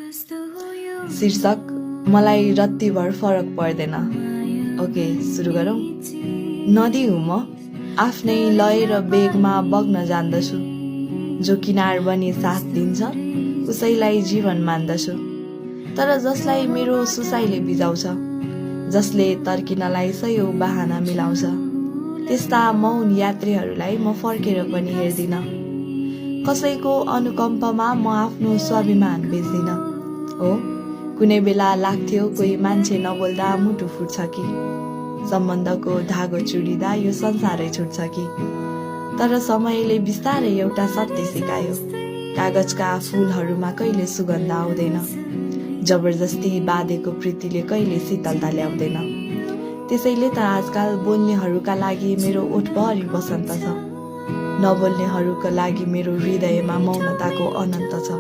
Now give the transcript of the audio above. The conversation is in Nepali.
शीर्षक मलाई रत्तिभर फरक पर्दैन। ओके, सुरु गरौँ। नदी हुँ म, आफ्नै लय र बेगमा बग्न जान्दछु। जो किनार बनी साथ दिन्छ उसैलाई जीवन मान्दछु। तर जसलाई मेरो सुसाइले बिजाउँछ, जसले तर्किनलाई सयौं बहाना मिलाउँछ, त्यस्ता मौन यात्रीहरूलाई म फर्केर पनि हेर्दिन। कसैको अनुकम्पमा म आफ्नो स्वाभिमान बेच्दिन। हो, कुनै बेला लाग्थ्यो कोही मान्छे नबोल्दा मुटु फुट्छ कि, सम्बन्धको धागो चुडिदा यो संसारै छुट्छ कि। तर समयले बिस्तारै एउटा सत्य सिकायो, कागजका फूलहरूमा कहिले सुगन्ध आउँदैन, जबरजस्ती बाँधेको प्रीतिले कहिले शीतलता ल्याउँदैन। त्यसैले त आजकल बोल्नेहरूका लागि मेरो ओठभरि बसन्त छ, नबोल्नेहरूका लागि मेरो हृदयमा मौनताको अनन्त छ।